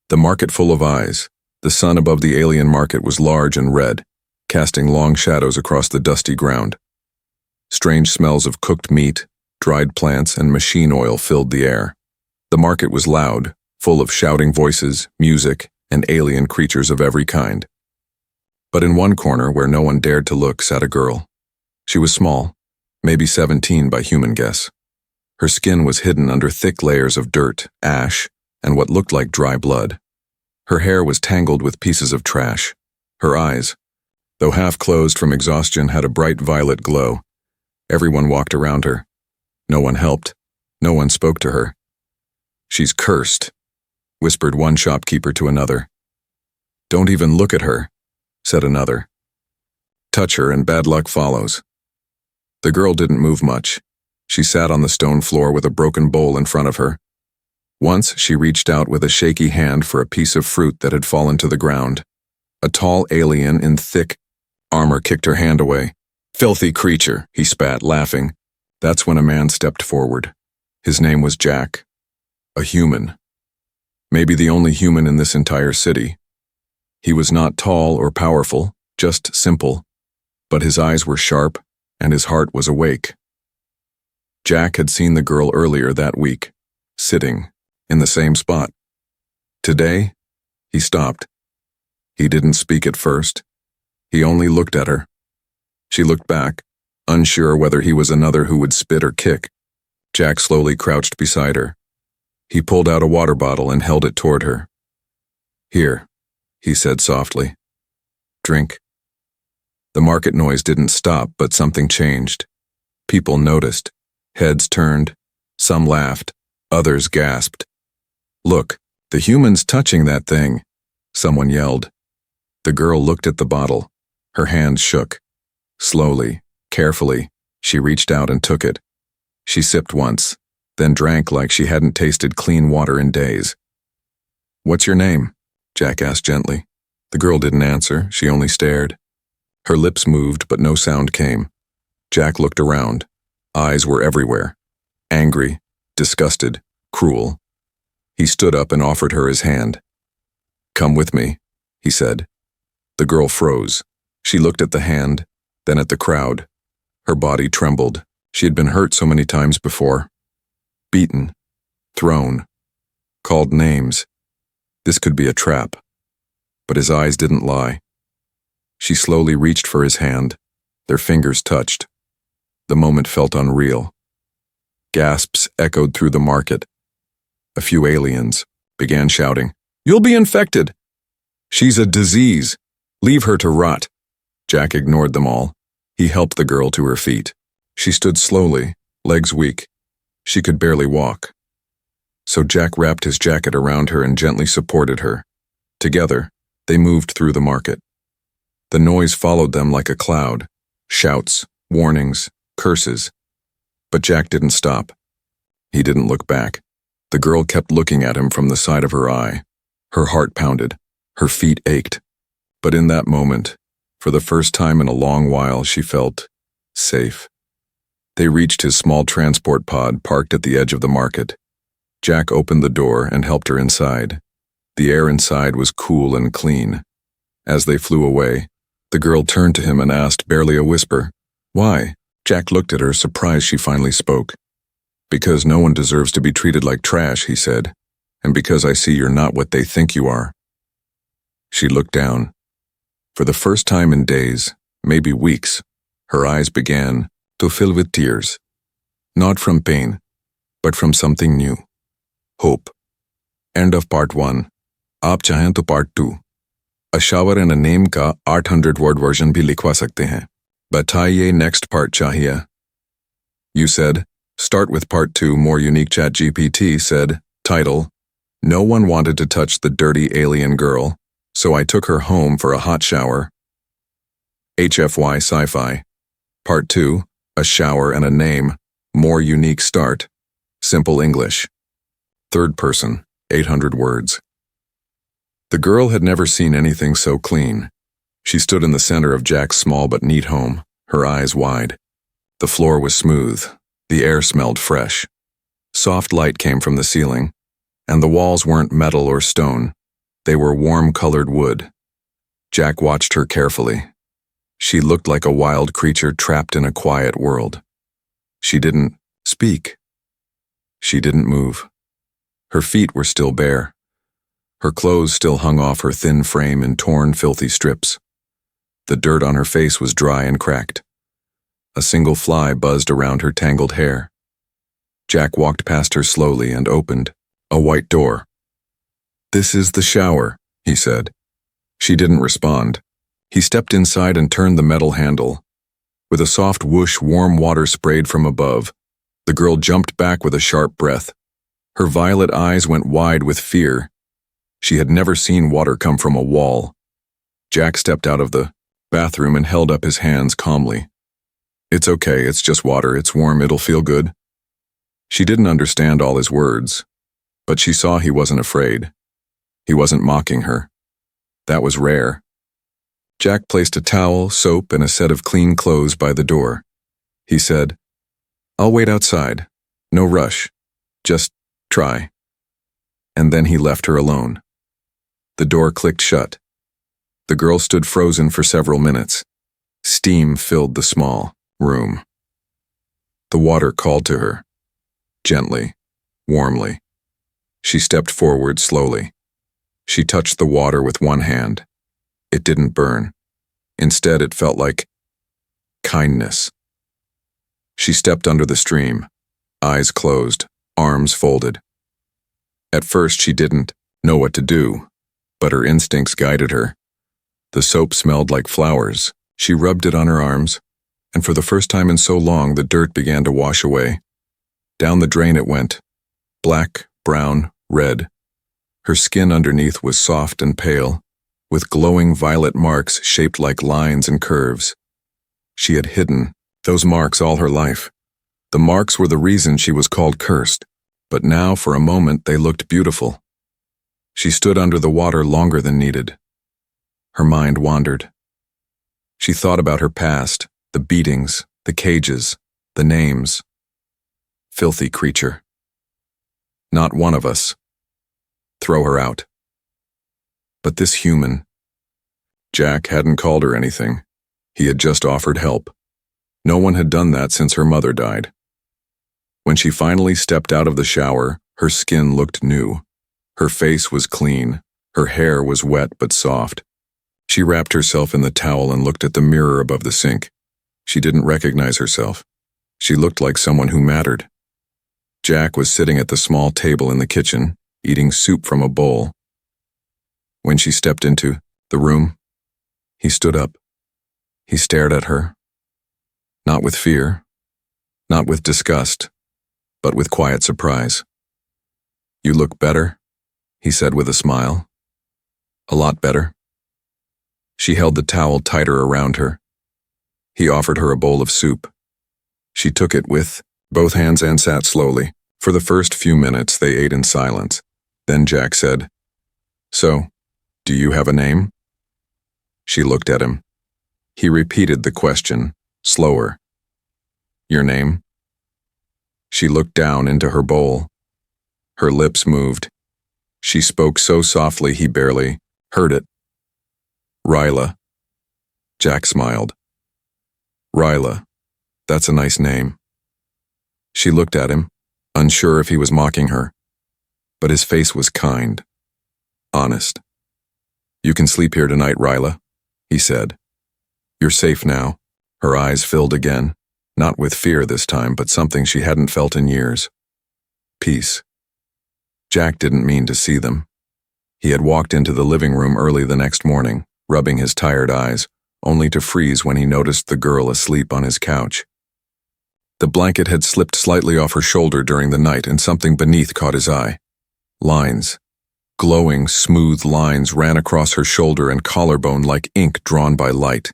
The market full of eyes. The sun above the alien market was large and red, casting long shadows across the dusty ground. Strange smells of cooked meat, dried plants, and machine oil filled the air. The market was loud, full of shouting voices, music, and alien creatures of every kind. But in one corner, where no one dared to look, sat a girl. She was small, maybe 17 by human guess. Her skin was hidden under thick layers of dirt, ash, and what looked like dry blood. Her hair was tangled with pieces of trash. Her eyes, though half closed from exhaustion, had a bright violet glow. Everyone walked around her. No one helped. No one spoke to her. "She's cursed," whispered one shopkeeper to another. "Don't even look at her," said another. "Touch her and bad luck follows." The girl didn't move much. She sat on the stone floor with a broken bowl in front of her. Once she reached out with a shaky hand for a piece of fruit that had fallen to the ground. A tall alien in thick armor kicked her hand away. "Filthy creature," he spat, laughing. That's when a man stepped forward. His name was Jack. A human. Maybe the only human in this entire city. He was not tall or powerful, just simple, but his eyes were sharp and his heart was awake. Jack had seen the girl earlier that week, sitting in the same spot. Today, he stopped. He didn't speak at first. He only looked at her. She looked back, unsure whether he was another who would spit or kick. Jack slowly crouched beside her. He pulled out a water bottle and held it toward her. "Here," he said softly. "Drink." The market noise didn't stop, but something changed. People noticed. Heads turned. Some laughed. Others gasped. "Look, the human's touching that thing," someone yelled. The girl looked at the bottle. Her hands shook. Slowly, carefully, she reached out and took it. She sipped once, then drank like she hadn't tasted clean water in days. "What's your name?" Jack asked gently. The girl didn't answer, she only stared. Her lips moved, but no sound came. Jack looked around. Eyes were everywhere. Angry, disgusted, cruel. He stood up and offered her his hand. "Come with me," he said. The girl froze. She looked at the hand, then at the crowd. Her body trembled. She had been hurt so many times before. Beaten. Thrown. Called names. This could be a trap. But his eyes didn't lie. She slowly reached for his hand. Their fingers touched. The moment felt unreal. Gasps echoed through the market. A few aliens began shouting, "You'll be infected! She's a disease! Leave her to rot!" Jack ignored them all. He helped the girl to her feet. She stood slowly, legs weak. She could barely walk. So Jack wrapped his jacket around her and gently supported her. Together, they moved through the market. The noise followed them like a cloud. Shouts, warnings, curses. But Jack didn't stop. He didn't look back. The girl kept looking at him from the side of her eye. Her heart pounded. Her feet ached. But in that moment, for the first time in a long while, she felt safe. They reached his small transport pod parked at the edge of the market. Jack opened the door and helped her inside. The air inside was cool and clean. As they flew away, the girl turned to him and asked, barely a whisper, "Why?" Jack looked at her, surprised she finally spoke. "Because no one deserves to be treated like trash," he said, "and because I see you're not what they think you are." She looked down. For the first time in days, maybe weeks, her eyes began to fill with tears. Not from pain, but from something new. Hope. End of part 1. आप चाहें तो part 2. A shower and a name का 800 word version भी लिखवा सकते हैं. बताइए next part चाहिए. You said, start with part 2 more unique. ChatGPT said, title, no one wanted to touch the dirty alien girl, so I took her home for a hot shower. HFY Sci-Fi. Part 2, a shower and a name, more unique start. Simple English. Third person, 800 words. The girl had never seen anything so clean. She stood in the center of Jack's small but neat home, her eyes wide. The floor was smooth. The air smelled fresh. Soft light came from the ceiling, and the walls weren't metal or stone. They were warm-colored wood. Jack watched her carefully. She looked like a wild creature trapped in a quiet world. She didn't speak. She didn't move. Her feet were still bare. Her clothes still hung off her thin frame in torn, filthy strips. The dirt on her face was dry and cracked. A single fly buzzed around her tangled hair. Jack walked past her slowly and opened a white door. "This is the shower," he said. She didn't respond. He stepped inside and turned the metal handle. With a soft whoosh, warm water sprayed from above. The girl jumped back with a sharp breath. Her violet eyes went wide with fear. She had never seen water come from a wall. Jack stepped out of the bathroom and held up his hands calmly. "It's okay, it's just water, it's warm, it'll feel good." She didn't understand all his words, but she saw he wasn't afraid. He wasn't mocking her. That was rare. Jack placed a towel, soap, and a set of clean clothes by the door. He said, "I'll wait outside. No rush. Just try." And then he left her alone. The door clicked shut. The girl stood frozen for several minutes. Steam filled the small room. The water called to her. Gently, warmly. She stepped forward slowly. She touched the water with one hand. It didn't burn. Instead, it felt like kindness. She stepped under the stream, eyes closed, arms folded. At first, she didn't know what to do, but her instincts guided her. The soap smelled like flowers. She rubbed it on her arms, and for the first time in so long, the dirt began to wash away. Down the drain it went, black, brown, red. Her skin underneath was soft and pale, with glowing violet marks shaped like lines and curves. She had hidden those marks all her life. The marks were the reason she was called cursed, but now for a moment they looked beautiful. She stood under the water longer than needed. Her mind wandered. She thought about her past, the beatings, the cages, the names. Filthy creature. Not one of us. Throw her out. But this human. Jack hadn't called her anything. He had just offered help. No one had done that since her mother died. When she finally stepped out of the shower, her skin looked new. Her face was clean. Her hair was wet but soft. She wrapped herself in the towel and looked at the mirror above the sink. She didn't recognize herself. She looked like someone who mattered. Jack was sitting at the small table in the kitchen, eating soup from a bowl. When she stepped into the room, he stood up. He stared at her. Not with fear, not with disgust, but with quiet surprise. "You look better," he said with a smile. "A lot better." She held the towel tighter around her. He offered her a bowl of soup. She took it with both hands and sat slowly. For the first few minutes, they ate in silence. Then Jack said, "So, do you have a name?" She looked at him. He repeated the question, slower. "Your name?" She looked down into her bowl. Her lips moved. She spoke so softly he barely heard it. "Ryla." Jack smiled. "Ryla, that's a nice name." She looked at him, unsure if he was mocking her, but his face was kind, honest. "You can sleep here tonight, Ryla," he said. "You're safe now." Her eyes filled again, not with fear this time, but something she hadn't felt in years. Peace. Jack didn't mean to see them. He had walked into the living room early the next morning, rubbing his tired eyes, only to freeze when he noticed the girl asleep on his couch. The blanket had slipped slightly off her shoulder during the night, and something beneath caught his eye. Lines. Glowing, smooth lines ran across her shoulder and collarbone like ink drawn by light.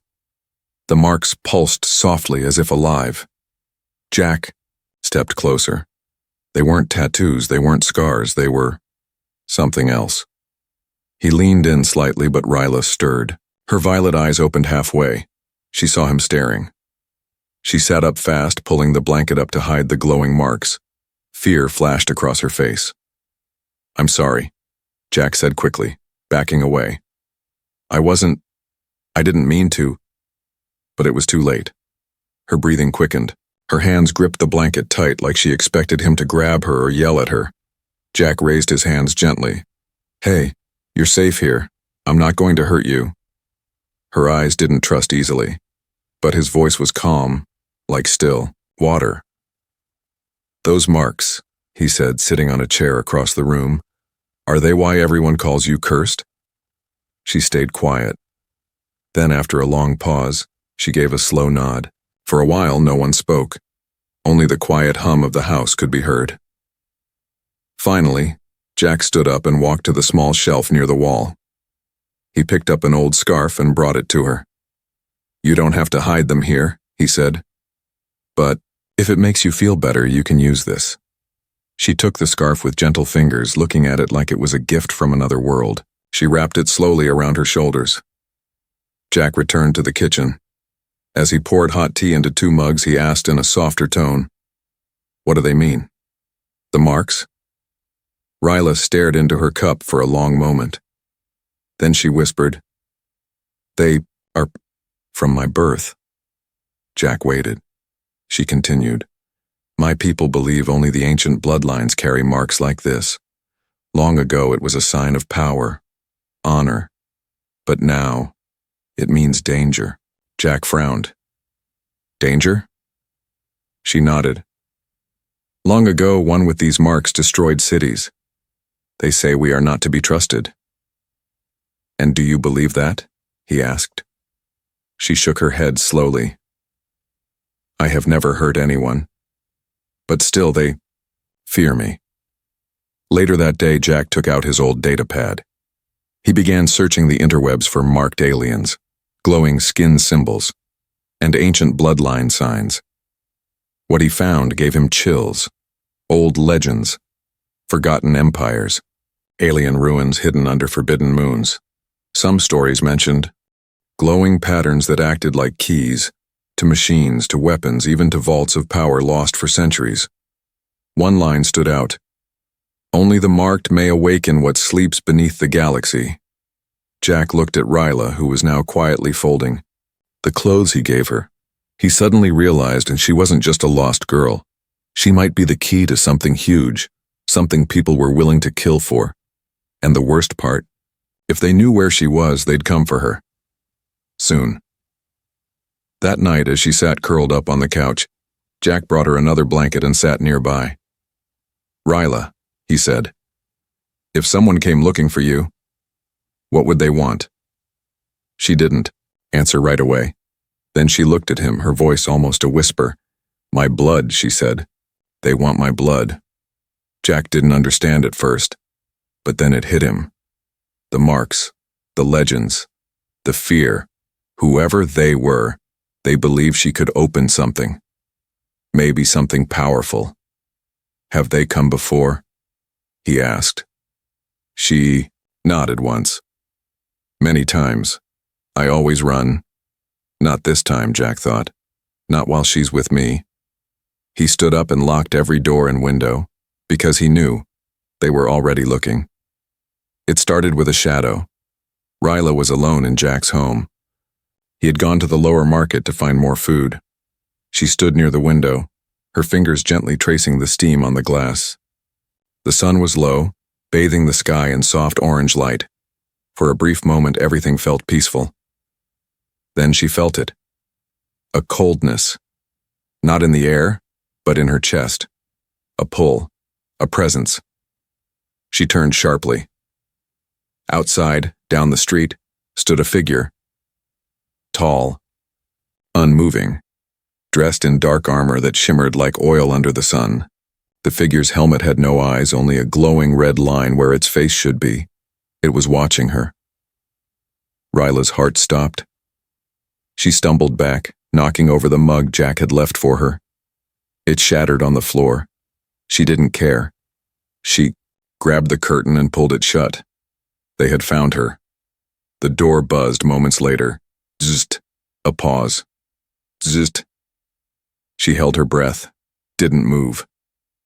The marks pulsed softly as if alive. Jack stepped closer. They weren't tattoos, they weren't scars, they were something else. He leaned in slightly, but Ryla stirred. Her violet eyes opened halfway. She saw him staring. She sat up fast, pulling the blanket up to hide the glowing marks. Fear flashed across her face. "I'm sorry," Jack said quickly, backing away. I didn't mean to, but it was too late. Her breathing quickened. Her hands gripped the blanket tight like she expected him to grab her or yell at her. Jack raised his hands gently. Hey, you're safe here. I'm not going to hurt you. Her eyes didn't trust easily, but his voice was calm, like still water. Those marks, he said, sitting on a chair across the room, are they why everyone calls you cursed? She stayed quiet. Then, after a long pause, she gave a slow nod. For a while, no one spoke. Only the quiet hum of the house could be heard. Finally, Jack stood up and walked to the small shelf near the wall. He picked up an old scarf and brought it to her. You don't have to hide them here, he said. But if it makes you feel better, you can use this. She took the scarf with gentle fingers, looking at it like it was a gift from another world. She wrapped it slowly around her shoulders. Jack returned to the kitchen. As he poured hot tea into 2 mugs, he asked in a softer tone, What do they mean? The marks? Ryla stared into her cup for a long moment. Then she whispered, They are from my birth. Jack waited. She continued, My people believe only the ancient bloodlines carry marks like this. Long ago it was a sign of power, honor. But now, it means danger. Jack frowned. Danger? She nodded. Long ago, one with these marks destroyed cities. They say we are not to be trusted. And do you believe that? He asked. She shook her head slowly. I have never hurt anyone. But still they fear me. Later that day, Jack took out his old data pad. He began searching the interwebs for marked aliens, glowing skin symbols, and ancient bloodline signs. What he found gave him chills. Old legends, forgotten empires, alien ruins hidden under forbidden moons. Some stories mentioned glowing patterns that acted like keys, to machines, to weapons, even to vaults of power lost for centuries. One line stood out. Only the marked may awaken what sleeps beneath the galaxy. Jack looked at Ryla, who was now quietly folding the clothes he gave her. He suddenly realized, and she wasn't just a lost girl. She might be the key to something huge, something people were willing to kill for. And the worst part, if they knew where she was, they'd come for her. Soon. That night, as she sat curled up on the couch, Jack brought her another blanket and sat nearby. Ryla, he said, if someone came looking for you, what would they want? She didn't answer right away. Then she looked at him, her voice almost a whisper. My blood, she said. They want my blood. Jack didn't understand at first, but then it hit him. The marks, the legends, the fear, whoever they were, they believed she could open something. Maybe something powerful. Have they come before? He asked. She nodded once. Many times. I always run. Not this time, Jack thought. Not while she's with me. He stood up and locked every door and window, because he knew they were already looking. It started with a shadow. Ryla was alone in Jack's home. He had gone to the lower market to find more food. She stood near the window, her fingers gently tracing the steam on the glass. The sun was low, bathing the sky in soft orange light. For a brief moment, everything felt peaceful. Then she felt it. A coldness. Not in the air, but in her chest. A pull. A presence. She turned sharply. Outside, down the street, stood a figure. Tall. Unmoving. Dressed in dark armor that shimmered like oil under the sun. The figure's helmet had no eyes, only a glowing red line where its face should be. It was watching her. Ryla's heart stopped. She stumbled back, knocking over the mug Jack had left for her. It shattered on the floor. She didn't care. She grabbed the curtain and pulled it shut. They had found her. The door buzzed moments later. Zzzt. A pause. Zzzt. She held her breath, didn't move.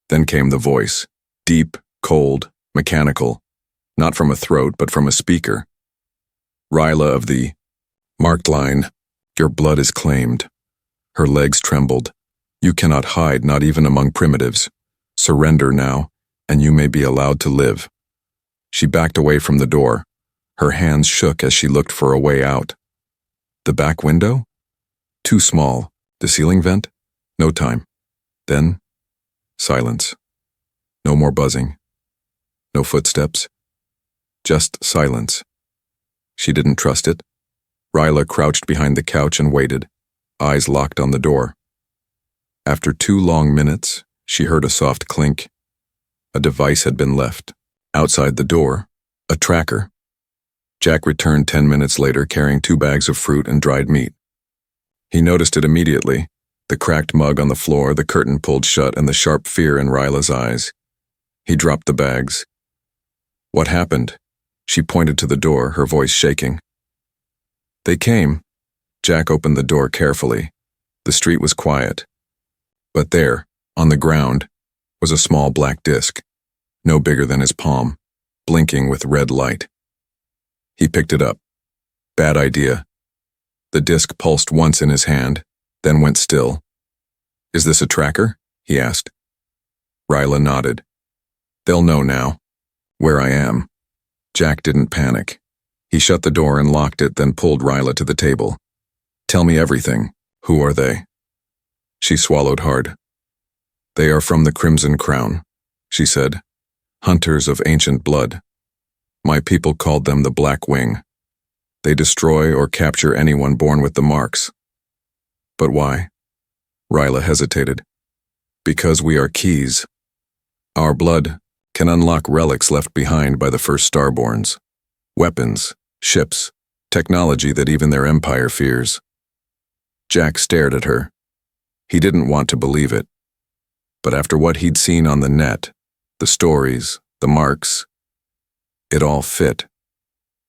Then came the voice, deep, cold, mechanical. not from a throat, but from a speaker. Ryla of the marked line, your blood is claimed. Her legs trembled. You cannot hide, not even among primitives. Surrender now, and you may be allowed to live. She backed away from the door. Her hands shook as she looked for a way out. The back window? Too small. The ceiling vent? No time. Then, silence. No more buzzing. No footsteps. Just silence. She didn't trust it. Ryla crouched behind the couch and waited, eyes locked on the door. After 2 long minutes, she heard a soft clink. A device had been left. Outside the door, a tracker. Jack returned 10 minutes later carrying 2 bags of fruit and dried meat. He noticed it immediately, the cracked mug on the floor, the curtain pulled shut, and the sharp fear in Ryla's eyes. He dropped the bags. What happened? She pointed to the door, her voice shaking. They came. Jack opened the door carefully. The street was quiet. But there, on the ground, was a small black disc, no bigger than his palm, blinking with red light. He picked it up. Bad idea. The disc pulsed once in his hand, then went still. Is this a tracker? He asked. Ryla nodded. They'll know now. Where I am. Jack didn't panic. He shut the door and locked it, then pulled Ryla to the table. Tell me everything. Who are they? She swallowed hard. They are from the Crimson Crown, she said. Hunters of ancient blood. My people called them the Black Wing. They destroy or capture anyone born with the marks. But why? Ryla hesitated. Because we are keys. Our blood can unlock relics left behind by the first starborns. Weapons, ships, technology that even their empire fears. Jack stared at her. He didn't want to believe it. But after what he'd seen on the net, the stories, the marks, it all fit.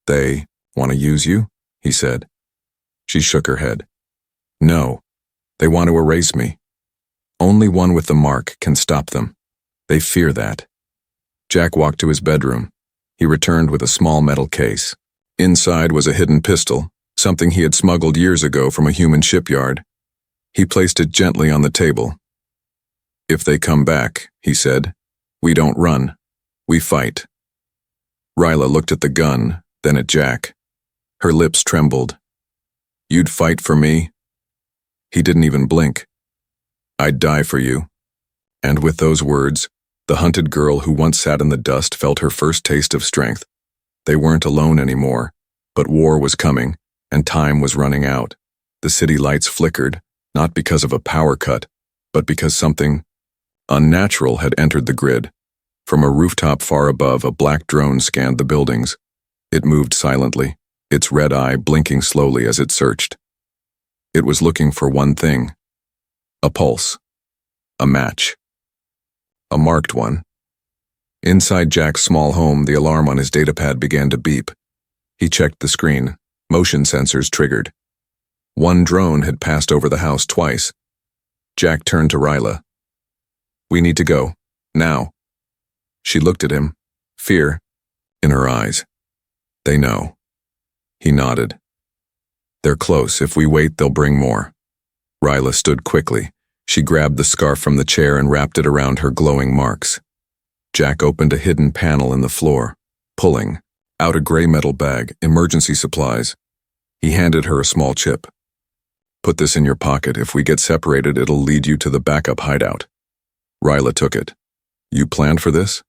They want to use you? He said. She shook her head. No, they want to erase me. Only one with the mark can stop them. They fear that. Jack walked to his bedroom. He returned with a small metal case. Inside was a hidden pistol, something he had smuggled years ago from a human shipyard. He placed it gently on the table. If they come back, he said, we don't run. We fight. Ryla looked at the gun, then at Jack. Her lips trembled. You'd fight for me? He didn't even blink. I'd die for you. And with those words, the hunted girl who once sat in the dust felt her first taste of strength. They weren't alone anymore, but war was coming, and time was running out. The city lights flickered, not because of a power cut, but because something unnatural had entered the grid. From a rooftop far above, a black drone scanned the buildings. It moved silently, its red eye blinking slowly as it searched. It was looking for one thing. A pulse. A match. A marked one. Inside Jack's small home, the alarm on his datapad began to beep. He checked the screen. Motion sensors triggered. One drone had passed over the house twice. Jack turned to Ryla. We need to go. Now. She looked at him, fear in her eyes. They know. He nodded. They're close. If we wait, they'll bring more. Ryla stood quickly. She grabbed the scarf from the chair and wrapped it around her glowing marks. Jack opened a hidden panel in the floor, pulling out a gray metal bag, emergency supplies. He handed her a small chip. Put this in your pocket. If we get separated, it'll lead you to the backup hideout. Ryla took it. You planned for this?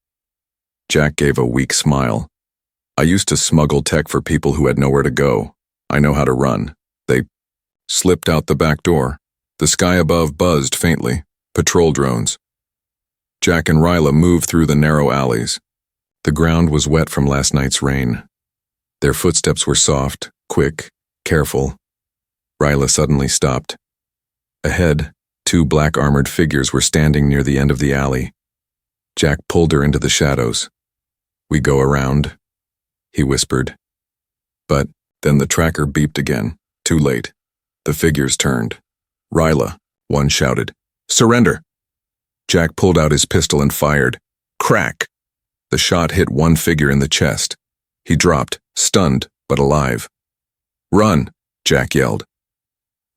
Jack gave a weak smile. I used to smuggle tech for people who had nowhere to go. I know how to run. They slipped out the back door. The sky above buzzed faintly. Patrol drones. Jack and Ryla moved through the narrow alleys. The ground was wet from last night's rain. Their footsteps were soft, quick, careful. Ryla suddenly stopped. Ahead, 2 black-armored figures were standing near the end of the alley. Jack pulled her into the shadows. We go around, he whispered. But then the tracker beeped again. Too late. The figures turned. Ryla, one shouted. Surrender! Jack pulled out his pistol and fired. Crack! The shot hit one figure in the chest. He dropped, stunned, but alive. "Run!" Jack yelled.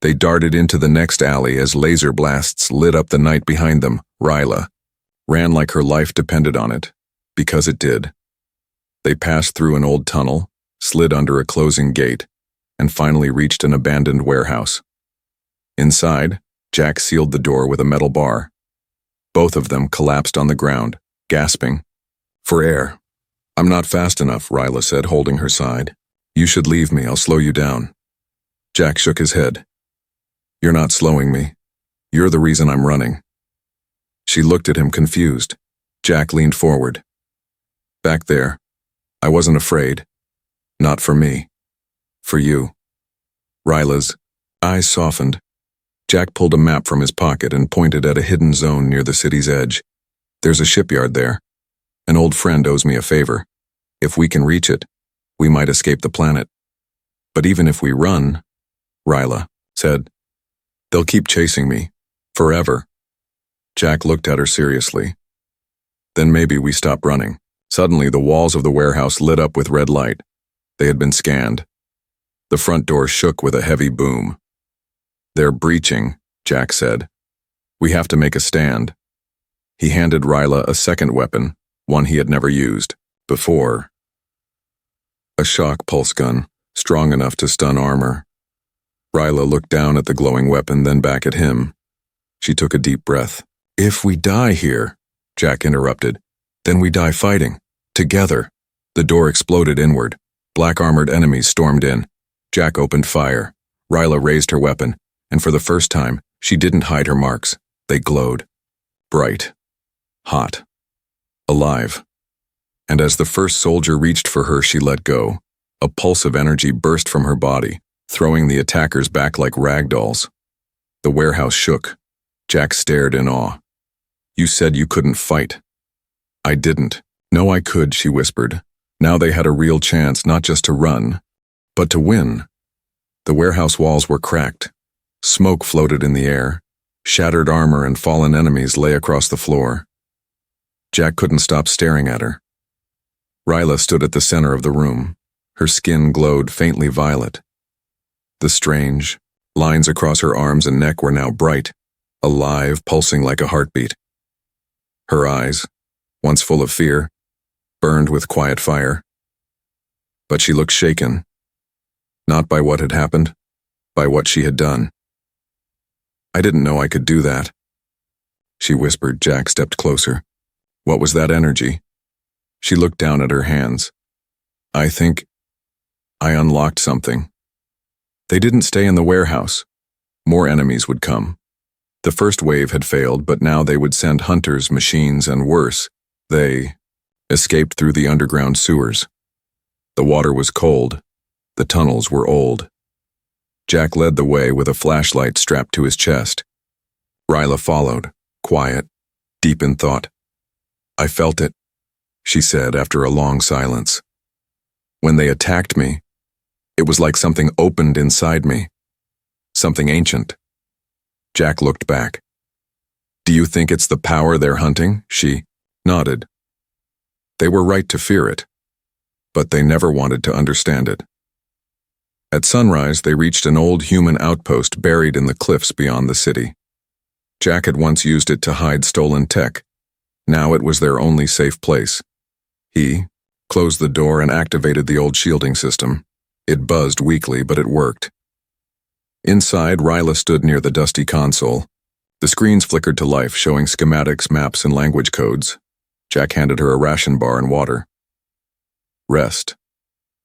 They darted into the next alley as laser blasts lit up the night behind them. Ryla ran like her life depended on it, because it did. They passed through an old tunnel, slid under a closing gate, and finally reached an abandoned warehouse. Inside, Jack sealed the door with a metal bar. Both of them collapsed on the ground, gasping for air. "I'm not fast enough," Ryla said, holding her side. "You should leave me, I'll slow you down." Jack shook his head. "You're not slowing me. You're the reason I'm running." She looked at him confused. Jack leaned forward. "Back there. I wasn't afraid. Not for me. For you." Ryla's eyes softened. Jack pulled a map from his pocket and pointed at a hidden zone near the city's edge. "There's a shipyard there. An old friend owes me a favor. If we can reach it, we might escape the planet. But even if we run," Ryla said, "they'll keep chasing me. Forever." Jack looked at her seriously. "Then maybe we stop running." Suddenly, the walls of the warehouse lit up with red light. They had been scanned. The front door shook with a heavy boom. "They're breaching," Jack said. "We have to make a stand." He handed Ryla a second weapon, one he had never used before. A shock pulse gun, strong enough to stun armor. Ryla looked down at the glowing weapon, then back at him. She took a deep breath. "If we die here," Jack interrupted, "then we die fighting. Together." The door exploded inward. Black-armored enemies stormed in. Jack opened fire. Ryla raised her weapon, and for the first time, she didn't hide her marks. They glowed. Bright. Hot. Alive. And as the first soldier reached for her, she let go. A pulse of energy burst from her body, throwing the attackers back like rag dolls. The warehouse shook. Jack stared in awe. "You said you couldn't fight." "I didn't." "No, I could," she whispered. Now they had a real chance not just to run, but to win. The warehouse walls were cracked. Smoke floated in the air. Shattered armor and fallen enemies lay across the floor. Jack couldn't stop staring at her. Ryla stood at the center of the room. Her skin glowed faintly violet. The strange lines across her arms and neck were now bright, alive, pulsing like a heartbeat. Her eyes, once full of fear, burned with quiet fire. But she looked shaken, not by what had happened, by what she had done. "I didn't know I could do that," she whispered. Jack stepped closer. "What was that energy?" She looked down at her hands. "I think I unlocked something." They didn't stay in the warehouse. More enemies would come. The first wave had failed, but now they would send hunters, machines, and worse. They escaped through the underground sewers. The water was cold. The tunnels were old. Jack led the way with a flashlight strapped to his chest. Ryla followed, quiet, deep in thought. "I felt it," she said after a long silence. "When they attacked me, it was like something opened inside me. Something ancient." Jack looked back. "Do you think it's the power they're hunting?" She nodded. They were right to fear it, but they never wanted to understand it. At sunrise, they reached an old human outpost buried in the cliffs beyond the city. Jack had once used it to hide stolen tech. Now it was their only safe place. He closed the door and activated the old shielding system. It buzzed weakly, but it worked. Inside, Ryla stood near the dusty console. The screens flickered to life, showing schematics, maps, and language codes. Jack handed her a ration bar and water. "Rest.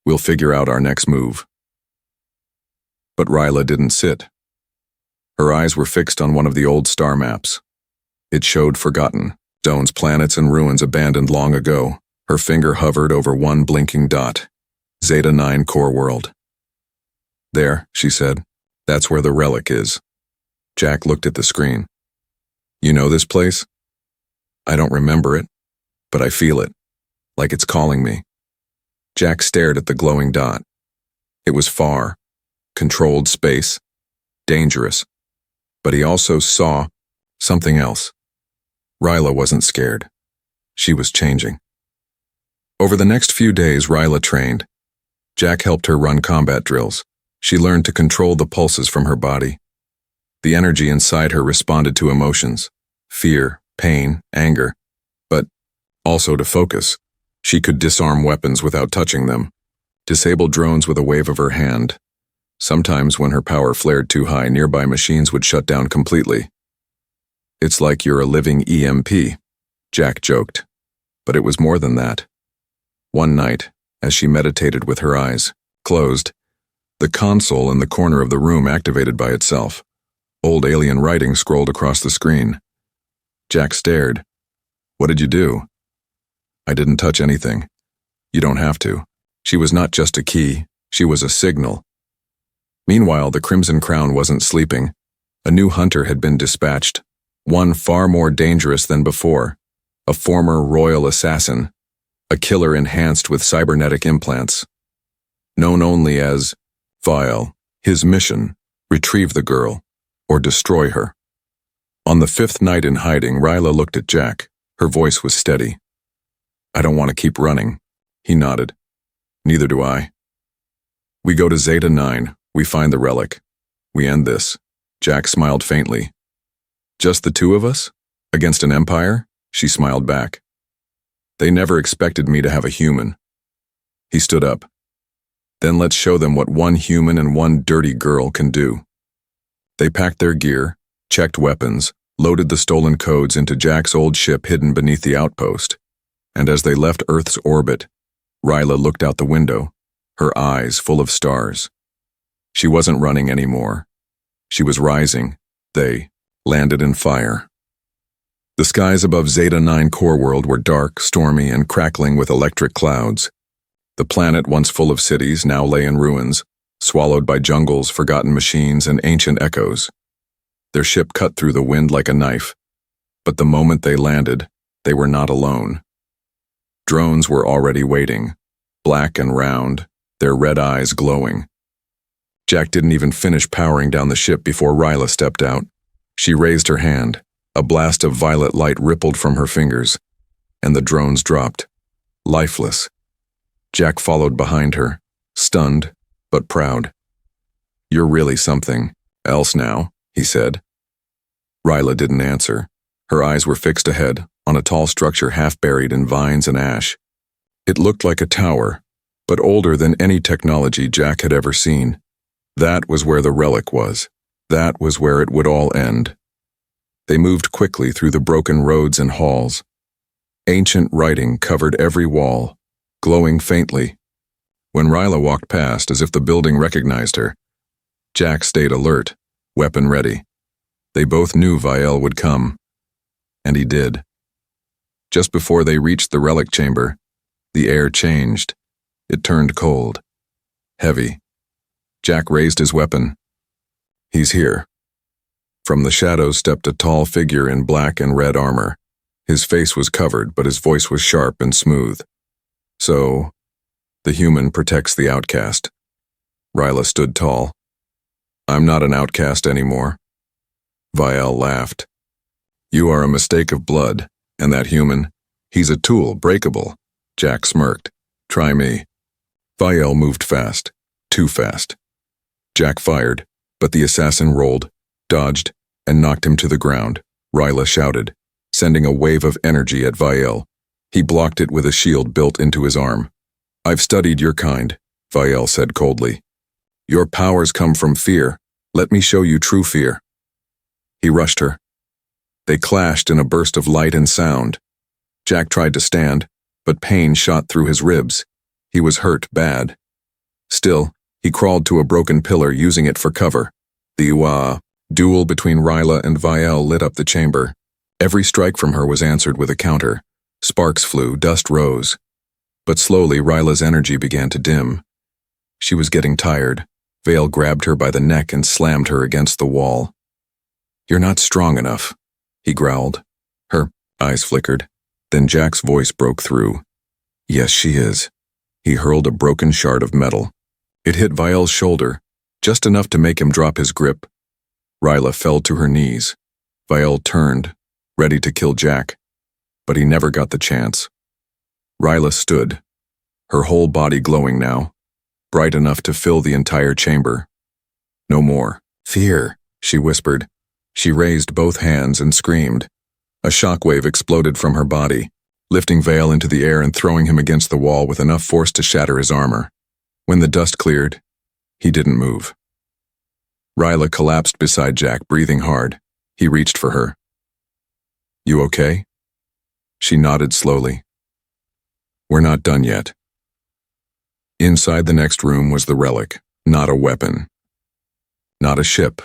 We'll figure out our next move." But Ryla didn't sit. Her eyes were fixed on one of the old star maps. It showed forgotten zones, planets, and ruins abandoned long ago. Her finger hovered over one blinking dot. Zeta 9 core world. "There," she said. "That's where the relic is." Jack looked at the screen. "You know this place?" "I don't remember it, but I feel it, like it's calling me." Jack stared at the glowing dot. It was far, controlled space, dangerous, but he also saw something else. Ryla wasn't scared. She was changing. Over the next few days, Ryla trained. Jack helped her run combat drills. She learned to control the pulses from her body. The energy inside her responded to emotions, fear, pain, anger, but also to focus. She could disarm weapons without touching them, disable drones with a wave of her hand. Sometimes when her power flared too high, nearby machines would shut down completely. "It's like you're a living EMP," Jack joked. But it was more than that. One night, as she meditated with her eyes closed, the console in the corner of the room activated by itself. Old alien writing scrolled across the screen. Jack stared. "What did you do?" "I didn't touch anything." "You don't have to." She was not just a key, she was a signal. Meanwhile, the Crimson Crown wasn't sleeping. A new hunter had been dispatched, one far more dangerous than before, a former royal assassin, a killer enhanced with cybernetic implants. Known only as Vile, his mission, retrieve the girl, or destroy her. On the 5th night in hiding, Ryla looked at Jack. Her voice was steady. "I don't want to keep running." He nodded. "Neither do I." "We go to Zeta 9. We find the relic. We end this." Jack smiled faintly. "Just the two of us? Against an empire?" She smiled back. "They never expected me to have a human." He stood up. "Then let's show them what one human and one dirty girl can do." They packed their gear, checked weapons, loaded the stolen codes into Jack's old ship hidden beneath the outpost, and as they left Earth's orbit, Ryla looked out the window, her eyes full of stars. She wasn't running anymore. She was rising. They landed in fire. The skies above Zeta 9 core world were dark, stormy, and crackling with electric clouds. The planet, once full of cities, now lay in ruins, swallowed by jungles, forgotten machines, and ancient echoes. Their ship cut through the wind like a knife, but the moment they landed, they were not alone. Drones were already waiting, black and round, their red eyes glowing. Jack didn't even finish powering down the ship before Ryla stepped out. She raised her hand. A blast of violet light rippled from her fingers, and the drones dropped, lifeless. Jack followed behind her, stunned but proud. "You're really something else now," he said. Ryla didn't answer. Her eyes were fixed ahead, on a tall structure half buried in vines and ash. It looked like a tower, but older than any technology Jack had ever seen. That was where the relic was. That was where it would all end. They moved quickly through the broken roads and halls. Ancient writing covered every wall, glowing faintly. When Ryla walked past, as if the building recognized her, Jack stayed alert, weapon ready. They both knew Vielle would come, and he did. Just before they reached the relic chamber, the air changed. It turned cold, heavy. Jack raised his weapon. "He's here." From the shadows stepped a tall figure in black and red armor. His face was covered, but his voice was sharp and smooth. "So, the human protects the outcast." Ryla stood tall. "I'm not an outcast anymore." Vielle laughed. "You are a mistake of blood, and that human, he's a tool, breakable." Jack smirked. "Try me." Vielle moved fast, too fast. Jack fired, but the assassin rolled, dodged, and knocked him to the ground. Ryla shouted, sending a wave of energy at Vielle. He blocked it with a shield built into his arm. "I've studied your kind," Vielle said coldly. "Your powers come from fear. Let me show you true fear." He rushed her. They clashed in a burst of light and sound. Jack tried to stand, but pain shot through his ribs. He was hurt bad. Still, he crawled to a broken pillar, using it for cover. The duel between Ryla and Vielle lit up the chamber. Every strike from her was answered with a counter. Sparks flew, dust rose. But slowly Ryla's energy began to dim. She was getting tired. Vale grabbed her by the neck and slammed her against the wall. "You're not strong enough," he growled. Her eyes flickered. Then Jack's voice broke through. "Yes, she is." He hurled a broken shard of metal. It hit Vielle's shoulder, just enough to make him drop his grip. Ryla fell to her knees. Vielle turned, ready to kill Jack, but he never got the chance. Ryla stood, her whole body glowing now, bright enough to fill the entire chamber. No more. Fear, she whispered. She raised both hands and screamed. A shockwave exploded from her body, lifting Vale into the air and throwing him against the wall with enough force to shatter his armor. When the dust cleared, he didn't move. Ryla collapsed beside Jack, breathing hard. He reached for her. You okay? She nodded slowly. We're not done yet. Inside the next room was the relic, not a weapon. Not a ship,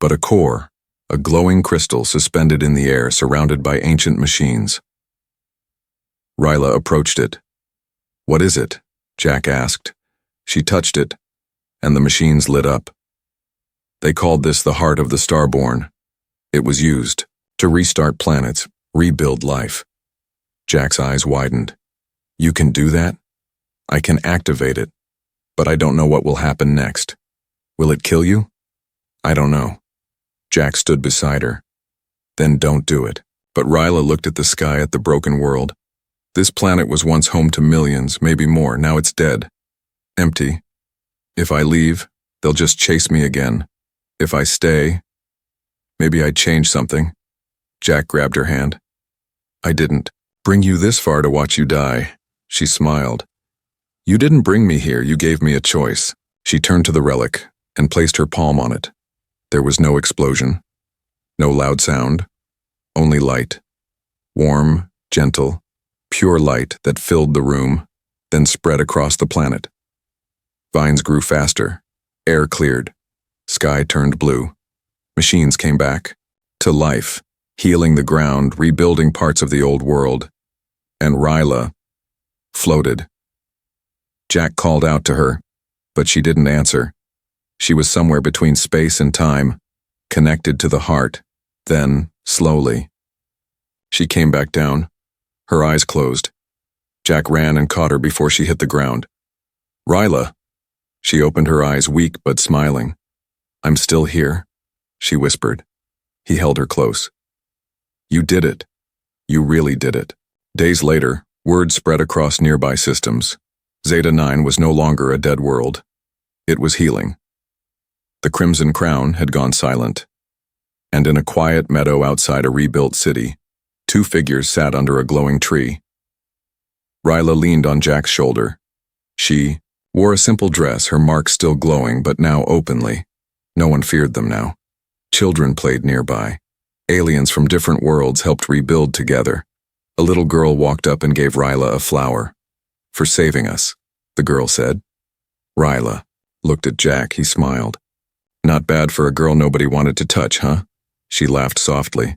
but a core, a glowing crystal suspended in the air surrounded by ancient machines. Ryla approached it. What is it? Jack asked. She touched it, and the machines lit up. They called this the heart of the Starborn. It was used to restart planets, rebuild life. Jack's eyes widened. You can do that? I can activate it, but I don't know what will happen next. Will it kill you? I don't know. Jack stood beside her. Then don't do it. But Ryla looked at the sky, at the broken world. This planet was once home to millions, maybe more. Now it's dead. Empty. If I leave, they'll just chase me again. If I stay, maybe I'd change something. Jack grabbed her hand. I didn't bring you this far to watch you die. She smiled. You didn't bring me here, you gave me a choice. She turned to the relic and placed her palm on it. There was no explosion, no loud sound, only light. Warm, gentle, pure light that filled the room, then spread across the planet. Vines grew faster, air cleared, sky turned blue. Machines came back, to life, healing the ground, rebuilding parts of the old world. And Ryla floated. Jack called out to her, but she didn't answer. She was somewhere between space and time, connected to the heart. Then, slowly, she came back down, her eyes closed. Jack ran and caught her before she hit the ground. Ryla! She opened her eyes, weak but smiling. I'm still here, she whispered. He held her close. You did it. You really did it. Days later, word spread across nearby systems. Zeta-9 was no longer a dead world. It was healing. The Crimson Crown had gone silent. And in a quiet meadow outside a rebuilt city, two figures sat under a glowing tree. Ryla leaned on Jack's shoulder. She wore a simple dress, her marks still glowing, but now openly. No one feared them now. Children played nearby. Aliens from different worlds helped rebuild together. A little girl walked up and gave Ryla a flower. For saving us, the girl said. Ryla looked at Jack. He smiled. Not bad for a girl nobody wanted to touch, huh? She laughed softly.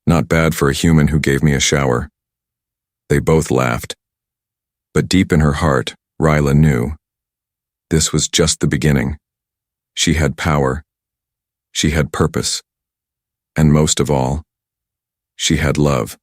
Not bad for a human who gave me a shower. They both laughed. But deep in her heart, Ryla knew. This was just the beginning. She had power. She had purpose. And most of all, she had love.